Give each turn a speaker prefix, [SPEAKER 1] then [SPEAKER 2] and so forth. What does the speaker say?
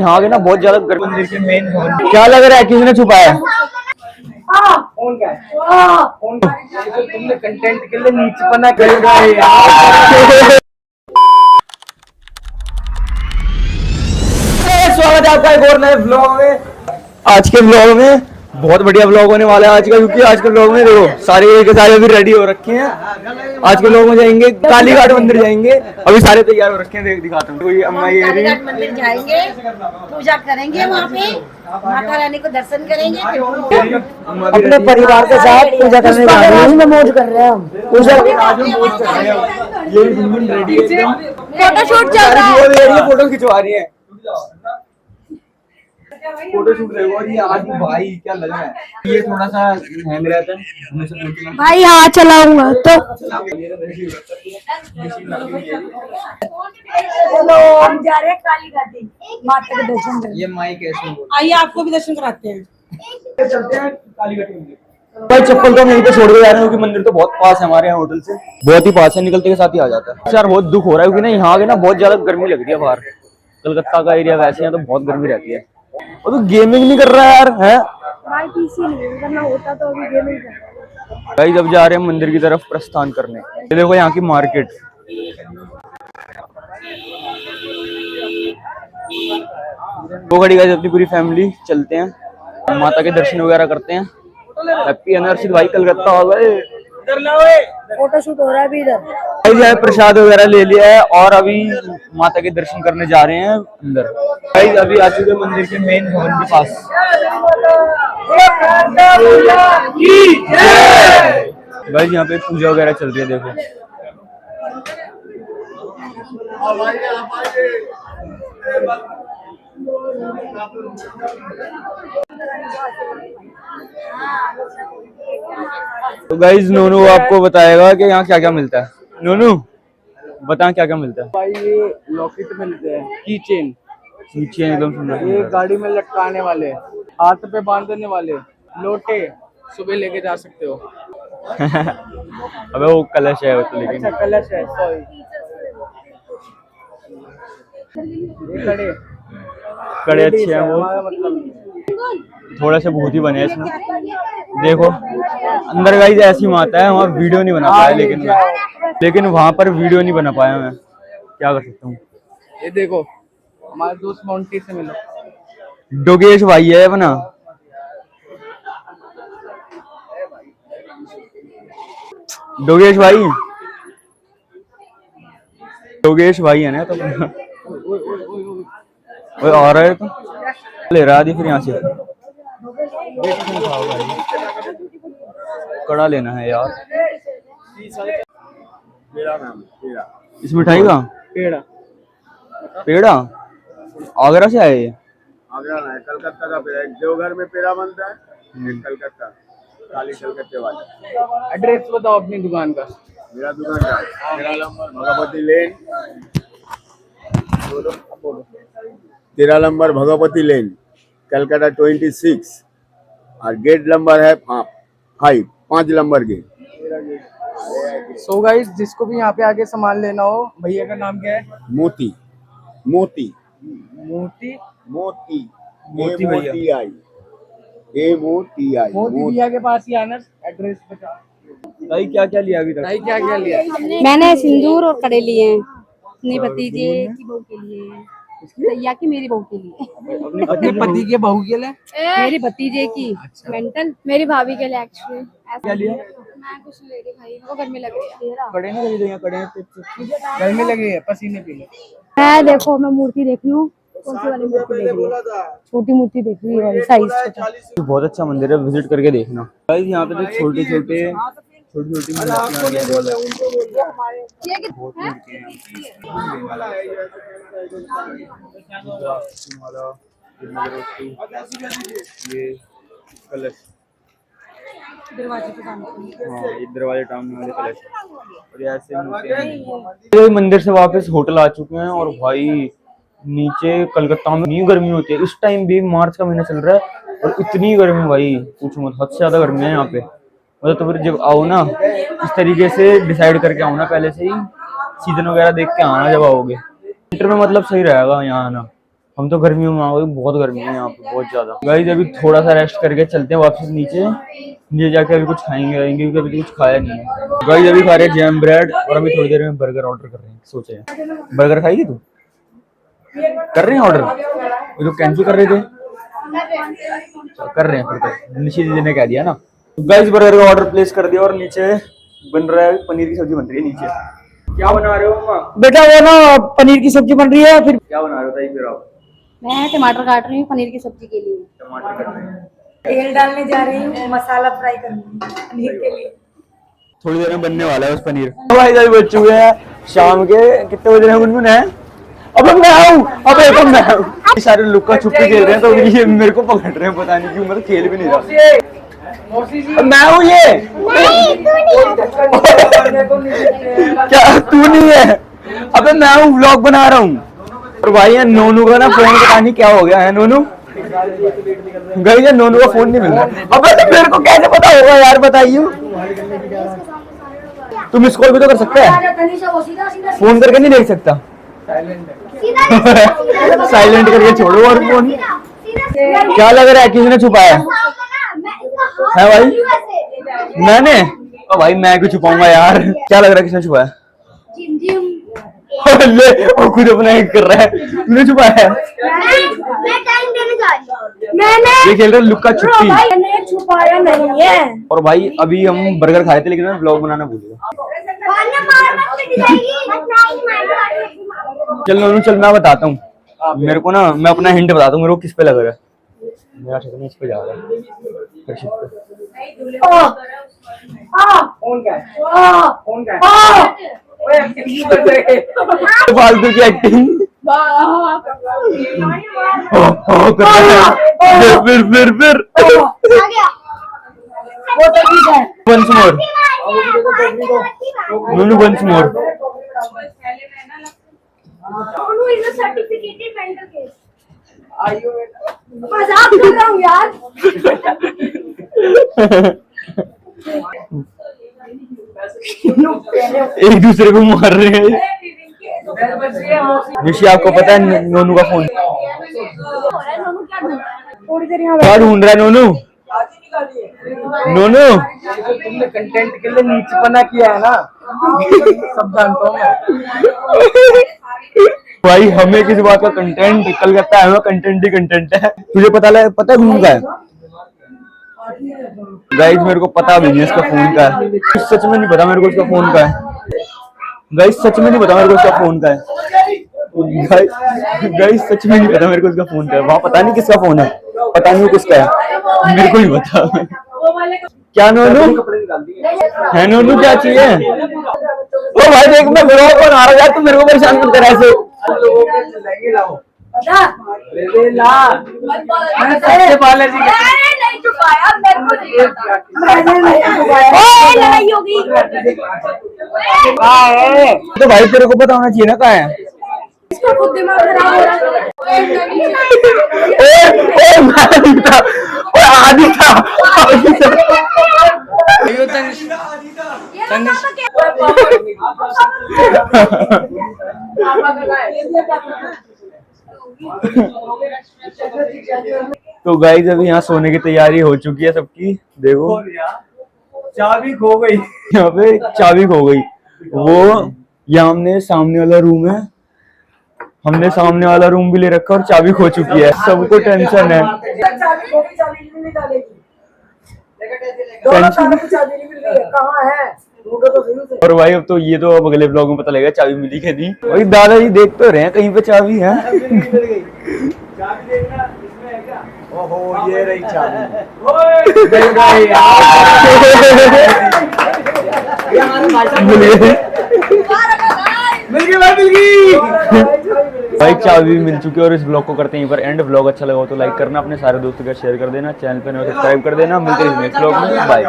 [SPEAKER 1] यहाँ आगे ना बहुत ज्यादा गर्मी। मंदिर के मेन क्या लग रहा है किसने छुपाया?
[SPEAKER 2] फोन का फोन तुमने कंटेंट के लिए नीचे बना कर
[SPEAKER 1] स्वागत है आपका एक और नए ब्लॉग में। आज के ब्लॉग में बहुत बढ़िया ब्लॉग होने वाला है आज का, क्योंकि आज के ब्लॉग में देखो सारे के सारे अभी रेडी हो रखे हैं। आज के ब्लॉग में जाएंगे कालीघाट मंदिर जाएंगे, अभी सारे तैयार हो रखे हैं। देख दिखाता हूँ। कोई अम्मा ये
[SPEAKER 3] कालीघाट मंदिर जाएंगे, पूजा करेंगे, वहाँ पे माता रानी को दर्शन करेंगे,
[SPEAKER 2] अपने परिवार के साथ पूजा करने जा रहे हैं। मौज कर रहे हैं हम पूजा।
[SPEAKER 1] ये रेडी है,
[SPEAKER 3] फोटोशूट चल रहा है।
[SPEAKER 1] फोटो खिंचवा रही है, फोटो शूट रहेगा। और ये आज भाई क्या लग रहा है, ये थोड़ा सा हैंग रहता है
[SPEAKER 3] भाई। हाँ चलाऊंगा तो चलो हम जा रहे हैं कालीघाट माता के दर्शन करने।
[SPEAKER 1] ये माइक कैसे
[SPEAKER 3] आइए आपको भी दर्शन कराते हैं।
[SPEAKER 1] चलते हैं कालीघाट मंदिर। भाई चप्पल तो हम यहीं पे छोड़ के जा रहे हैं, क्योंकि मंदिर तो बहुत पास है हमारे यहाँ होटल से, बहुत ही पास है, निकलते के साथ ही आ जाता है। यार बहुत दुख हो रहा है, क्योंकि ना यहाँ आगे ना बहुत ज्यादा गर्मी लग रही है बाहर। कलकत्ता का एरिया वैसे यहाँ तो बहुत गर्मी रहती है। और तो गेमिंग नहीं कर रहा है यार, है
[SPEAKER 3] भाई पीसी नहीं करना होता तो अभी गेमिंग कर।
[SPEAKER 1] भाई जब जा रहे हैं मंदिर की तरफ प्रस्थान करने। ये देखो यहाँ की मार्केट, वो खड़ी है अपनी पूरी फैमिली। चलते हैं माता के दर्शन वगैरह करते हैं। हैप्पी एनिवर्सरी भाई, कलकत्ता हो गए।
[SPEAKER 3] फोटोशूट हो रहा है अभी इधर।
[SPEAKER 1] भाई प्रसाद वगैरह ले लिया है और अभी माता के दर्शन करने जा रहे हैं अंदर। भाई अभी आ चुके मंदिर के मेन भवन के पास। भाई यहाँ पे पूजा वगैरह चल रही है, देखो। तो गाइज नोनू आपको बताएगा कि यहाँ क्या क्या मिलता है। नोनू बता क्या क्या मिलता है।
[SPEAKER 2] भाई ये लॉकेट मिलते हैं, की चेन,
[SPEAKER 1] एकदम सुंदर।
[SPEAKER 2] ये गाड़ी में लटकाने वाले, हाथ पे बांधने वाले, लोटे सुबह लेके जा सकते हो।
[SPEAKER 1] अबे वो कलश है वो तो, लेकिन
[SPEAKER 2] अच्छा कलश है, सॉरी। ये
[SPEAKER 1] कड़े अच्छे हैं वो,
[SPEAKER 2] मतलब
[SPEAKER 1] थोड़ा सा भूत ही बने इसमें। देखो अंदर गाइस ऐसी माता है, वहाँ वीडियो नहीं बना पाया, लेकिन वहाँ पर वीडियो नहीं बना पाया मैं, क्या कर सकता हूँ।
[SPEAKER 2] ये देखो हमारे दोस्त माउंटी से मिलो।
[SPEAKER 1] डोगेश भाई है अपना, डोगेश भाई है ना। तो वो आ रहा है तो ले रहा है, फिर यहाँ से कड़ा लेना है यार। इस मिठाई का पेड़ा आगरा से आए ये?
[SPEAKER 4] आगरा है, कलकत्ता का पेड़ा। देवघर में पेड़ा बनता है, कलकत्ता काली कलकत्ते वाला।
[SPEAKER 2] एड्रेस बताओ अपनी दुकान का।
[SPEAKER 4] मेरा दुकान का 13 नंबर भगवती लेन, 13 नंबर भगवती लेन, कलकत्ता 26, और गेट नंबर है 5 नंबर गेट।
[SPEAKER 2] सो गाइस जिसको भी यहाँ पे आके सामान लेना हो, भैया का नाम क्या है?
[SPEAKER 4] मोती
[SPEAKER 2] भैया के पास ही आना। एड्रेस बता
[SPEAKER 1] भाई क्या क्या लिया अभी तक?
[SPEAKER 2] भाई क्या क्या लिया?
[SPEAKER 5] मैंने सिंदूर और कड़े लिए हैं अपने भतीजे की बहू के लिए, भैया की मेरी बहू के लिए,
[SPEAKER 2] अपने पति के बहू के लिए,
[SPEAKER 5] मेरे भतीजे की मेंटल, मेरी भाभी के लिए। एक्चुअली
[SPEAKER 1] क्या लिया?
[SPEAKER 5] मैं कुछ ले रही भाई, वो गर्मी लग रही है।
[SPEAKER 1] कड़े नहीं खरीदे, कड़े
[SPEAKER 2] घर में लगे है, पसीने पी लो।
[SPEAKER 5] मैं देखो मैं मूर्ति देख रही हूँ, कौन सी वाली मूर्ति देख रही है? छोटी मूर्ति देख रही है, साइज
[SPEAKER 1] बहुत अच्छा मंदिर है, विजिट करके देखना। भाई यहाँ पे तो छोटी छोटी ये कलश, दरवाजे टांगने वाले कलश, और ऐसे मंदिर से वापस होटल आ चुके हैं। और भाई नीचे कलकत्ता में इतनी गर्मी होती है, इस टाइम भी मार्च का महीना चल रहा है और इतनी गर्मी भाई पूछो मत, हद से ज्यादा गर्मी है यहाँ पे। मतलब तो फिर जब आओ ना इस तरीके से डिसाइड करके आओ ना, पहले से ही सीजन वगैरह देख के आना जब आओगे। विंटर में मतलब सही रहेगा यहाँ आना, हम तो गर्मियों में आ गए, बहुत गर्मी है यहाँ पे, बहुत ज्यादा। गाइस अभी थोड़ा सा रेस्ट करके चलते हैं वापस नीचे, नीचे जाके अभी कुछ खाएंगे आएंगे, क्योंकि अभी तो कुछ खाया नहीं है। गाइस अभी खा रहे हैं जैम ब्रेड, और अभी थोड़ी देर में बर्गर ऑर्डर कर रहे हैं। सोचे बर्गर खाएगी तू? कर रहे हैं ऑर्डर? वो जो कैंसिल कर रहे थे कर रहे हैं फिर तो, निशी दीदी ने कह दिया ना। गाइस बर्गर का ऑर्डर प्लेस कर दिया और नीचे बन रहा है, पनीर की सब्जी बन रही है नीचे। क्या बना रहे हो मम्मा?
[SPEAKER 2] बेटा वो ना पनीर की सब्जी बन रही है। फिर
[SPEAKER 1] क्या बना रहे हो? बताइए फिर आप।
[SPEAKER 5] मैं टमाटर काट रही हूँ पनीर की सब्जी के लिए।
[SPEAKER 1] टमाटर कट रहे हैं,
[SPEAKER 3] तेल डालने जा रही हूँ, मसाला फ्राई करने पनीर के लिए।
[SPEAKER 1] थोड़ी देर में बनने वाला है बस पनीर। भाई अभी बज चुके हैं शाम के, कितने बज रहे हैं गुनगुन है? अबे मैं हूँ, अबे तो मैं हूँ। सारे लुक्का छुपी खेल रहे हैं, तो ये मेरे को पकड़ रहे हैं, पता नहीं क्यों, मैं तो खेल भी नहीं रहा। मैं हूँ ये। क्या तू नहीं है? अबे मैं हूँ, व्लॉग बना रहा हूँ। और भाई यार नोनू का ना फोन पता नहीं क्या हो गया है। नोनू गई है, नोनू का फोन नहीं मिल रहा। अबे तो मेरे को कैसे पता होगा यार, बताइए। तुम मिस कॉल भी तो कर सकते हैं, फोन करके नहीं देख सकता। साइलेंट करके छोड़ो और फोन। क्या लग रहा है किसी ने छुपाया है भाई? मैंने? ओ भाई मैं क्यों छुपाऊंगा यार, क्या लग रहा है किसने छुपाया? ले वो खुद अपना एक कर रहा है, तूने छुपाया है?
[SPEAKER 3] मैं टाइम देने जा रही हूँ। मैंने
[SPEAKER 1] ये खेल रहे लुक्का छुपी।
[SPEAKER 3] मैंने छुपाया नहीं है।
[SPEAKER 1] और भाई अभी हम बर्गर खाए थे, लेकिन मैं व्लॉग बनाना भूल गया। चल नोनू चल, मैं बताता हूँ मेरे को ना, मैं अपना हिंट बताता हूँ मेरे को किस पे लग रहा है। मेरा ठिकाना इस पे जा रहा है, कशिश पे।
[SPEAKER 2] फोन का है, फोन का है। ओए एक्टिंग कर रहे हैं।
[SPEAKER 1] फालतू की एक्टिंग कर रहा है। फिर
[SPEAKER 3] आ गया। वो तो ठीक है।
[SPEAKER 1] Once more Nonu, once more.
[SPEAKER 3] Nonu is a certificated mental case. आइयो बेटा, मजाक कर रहा हूँ यार।
[SPEAKER 1] एक दूसरे को मार रहे हैं। निशी आपको पता है नोनू का फोन
[SPEAKER 3] थोड़ी देर यहाँ
[SPEAKER 1] क्या ढूंढ रहा है? नोनू नोनू
[SPEAKER 2] तुमने कंटेंट के लिए नीचे बना किया है ना, सब जानता हूँ मैं।
[SPEAKER 1] भाई हमें किस बात का कंटेंट? कलकत्ता है, कंटेंट ही कंटेंट है। तुझे पता है घूम का है? गाइस मेरे को पता भी नहीं इसका फोन का है, सच में नहीं पता मेरे को इसका फोन का है। गाइस सच में नहीं पता मेरे को इसका फोन का है। गाइस सच में नहीं पता मेरे को इसका फोन का है। वहाँ पता नहीं किसका फोन है, पता नहीं वो किसका है, मेरे को नहीं पता। क्या नोनू है? नोनू क्या चाहिए? ओ भाई देख मैं व्लॉग बना रहा हूँ यार, तू मेरे को परेशान मत कर ऐसे।
[SPEAKER 2] सबसे पहले जी
[SPEAKER 3] नहीं छुपाया, मेरे को लड़ाई होगी।
[SPEAKER 1] तो भाई तेरे को पता होना चाहिए ना कहाँ है।
[SPEAKER 3] इसका खुद दिमाग खराब हो रहा है।
[SPEAKER 1] आदि था तो गाइस अभी यहाँ सोने की तैयारी हो चुकी है सबकी। देखो
[SPEAKER 2] चाबी खो गई,
[SPEAKER 1] यहाँ पे चाबी खो गई। वो यहाँ हमने सामने वाला रूम है, हमने सामने वाला रूम भी ले रखा और चाबी खो चुकी है। सबको टेंशन है। और भाई अब तो ये तो अब अगले ब्लॉग में पता लगेगा चाबी मिली कि नहीं। भाई दादाजी देख तो रहे हैं कहीं पे चाबी है।
[SPEAKER 2] ओहो ये रही चाबी। मिल गई
[SPEAKER 1] भाई चाबी मिल चुकी है। और इस ब्लॉग को करते हैं यहीं पर एंड। ब्लॉग अच्छा लगा हो तो लाइक करना, अपने सारे दोस्तों के साथ शेयर कर देना, चैनल पे नए सब्सक्राइब कर देना। मिलते हैं नेक्स्ट ब्लॉग में, बाय।